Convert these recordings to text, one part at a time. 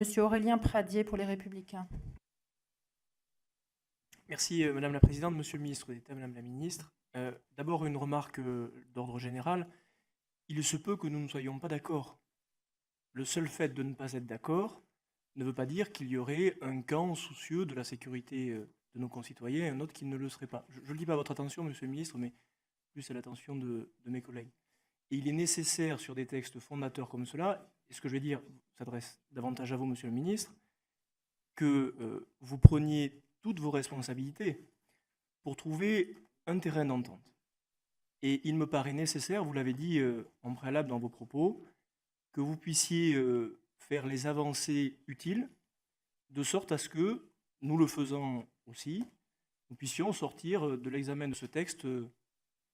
Monsieur Aurélien Pradier pour les Républicains. Merci Madame la Présidente, Monsieur le Ministre d'État, Madame la Ministre. D'abord une remarque d'ordre général. Il se peut que nous ne soyons pas d'accord. Le seul fait de ne pas être d'accord ne veut pas dire qu'il y aurait un camp soucieux de la sécurité de nos concitoyens et un autre qui ne le serait pas. Je ne le dis pas à votre attention, Monsieur le Ministre, mais plus à l'attention de mes collègues. Et il est nécessaire sur des textes fondateurs comme cela, et ce que je vais dire s'adresse davantage à vous, Monsieur le Ministre, que vous preniez toutes vos responsabilités pour trouver un terrain d'entente. Et il me paraît nécessaire, vous l'avez dit en préalable dans vos propos, que vous puissiez faire les avancées utiles, de sorte à ce que, nous le faisant aussi, nous puissions sortir de l'examen de ce texte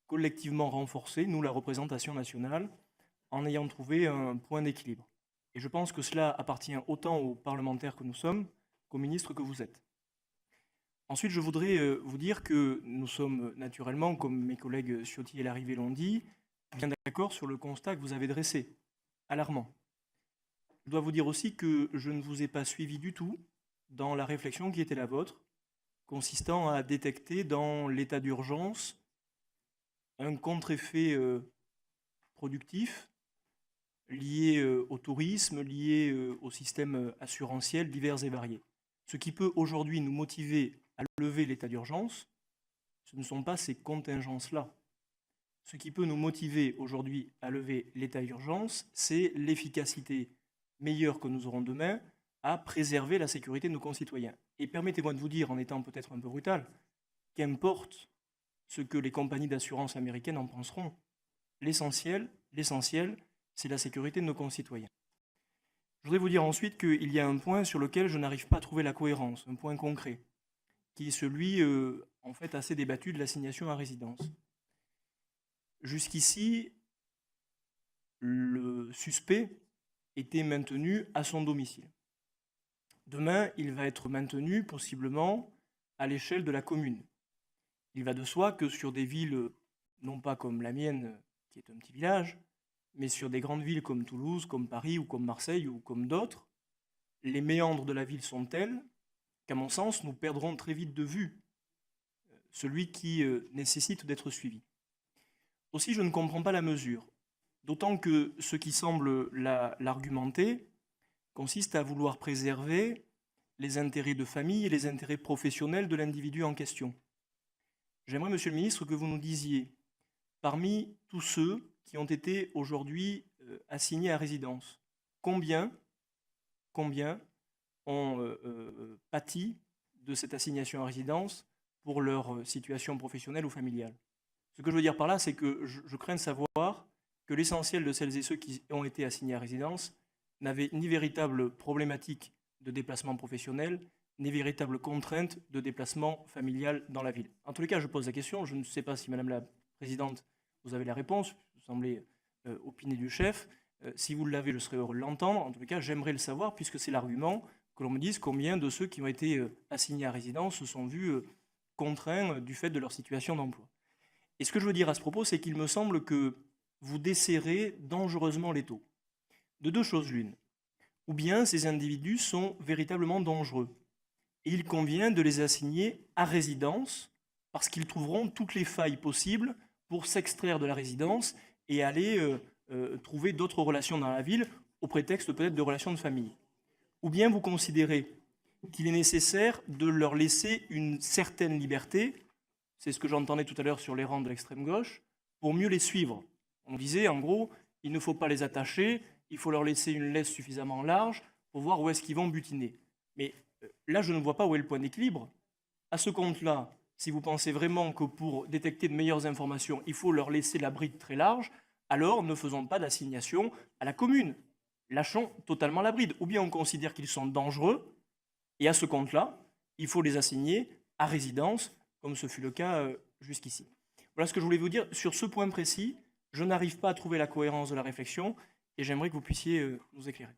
collectivement renforcé, nous la représentation nationale, en ayant trouvé un point d'équilibre. Et je pense que cela appartient autant aux parlementaires que nous sommes qu'aux ministres que vous êtes. Ensuite, je voudrais vous dire que nous sommes naturellement, comme mes collègues Ciotti et Larrivé l'ont dit, bien d'accord sur le constat que vous avez dressé, alarmant. Je dois vous dire aussi que je ne vous ai pas suivi du tout dans la réflexion qui était la vôtre, consistant à détecter dans l'état d'urgence un contre-effet productif lié au tourisme, lié au système assurantiel divers et variés. Ce qui peut aujourd'hui nous motiver à lever l'état d'urgence, ce ne sont pas ces contingences-là. Ce qui peut nous motiver aujourd'hui à lever l'état d'urgence, c'est l'efficacité meilleure que nous aurons demain à préserver la sécurité de nos concitoyens. Et permettez-moi de vous dire, en étant peut-être un peu brutal, qu'importe ce que les compagnies d'assurance américaines en penseront. L'essentiel, c'est la sécurité de nos concitoyens. Je voudrais vous dire ensuite qu'il y a un point sur lequel je n'arrive pas à trouver la cohérence, un point concret, qui est celui, en fait, assez débattu de l'assignation à résidence. Jusqu'ici, le suspect était maintenu à son domicile. Demain, il va être maintenu possiblement à l'échelle de la commune. Il va de soi que sur des villes, non pas comme la mienne, qui est un petit village, mais sur des grandes villes comme Toulouse, comme Paris ou comme Marseille ou comme d'autres, les méandres de la ville sont tels qu'à mon sens, nous perdrons très vite de vue celui qui nécessite d'être suivi. Aussi, je ne comprends pas la mesure, d'autant que ce qui semble l'argumenter consiste à vouloir préserver les intérêts de famille et les intérêts professionnels de l'individu en question. J'aimerais, Monsieur le Ministre, que vous nous disiez, parmi tous ceux qui ont été aujourd'hui assignés à résidence, combien ont pâti de cette assignation à résidence pour leur situation professionnelle ou familiale. Ce que je veux dire par là, c'est que je crains de savoir que l'essentiel de celles et ceux qui ont été assignés à résidence n'avaient ni véritable problématique de déplacement professionnel, ni véritable contrainte de déplacement familial dans la ville. En tous les cas, je pose la question, je ne sais pas si Madame la Présidente, vous avez la réponse, vous semblez opiner du chef. Si vous l'avez, je serais heureux de l'entendre. En tous les cas, j'aimerais le savoir, puisque c'est l'argument, que l'on me dise combien de ceux qui ont été assignés à résidence se sont vus contraints du fait de leur situation d'emploi. Et ce que je veux dire à ce propos, c'est qu'il me semble que vous desserrez dangereusement l'étau. De deux choses l'une. Ou bien ces individus sont véritablement dangereux. Et il convient de les assigner à résidence parce qu'ils trouveront toutes les failles possibles pour s'extraire de la résidence et aller trouver d'autres relations dans la ville, au prétexte peut-être de relations de famille. Ou bien vous considérez qu'il est nécessaire de leur laisser une certaine liberté, c'est ce que j'entendais tout à l'heure sur les rangs de l'extrême gauche, pour mieux les suivre. On disait en gros, il ne faut pas les attacher, il faut leur laisser une laisse suffisamment large pour voir où est-ce qu'ils vont butiner. Mais là, je ne vois pas où est le point d'équilibre. À ce compte-là, si vous pensez vraiment que pour détecter de meilleures informations, il faut leur laisser la bride très large, alors ne faisons pas d'assignation à la commune. Lâchons totalement la bride. Ou bien on considère qu'ils sont dangereux, et à ce compte-là, il faut les assigner à résidence, comme ce fut le cas jusqu'ici. Voilà ce que je voulais vous dire. Sur ce point précis, je n'arrive pas à trouver la cohérence de la réflexion, et j'aimerais que vous puissiez nous éclairer.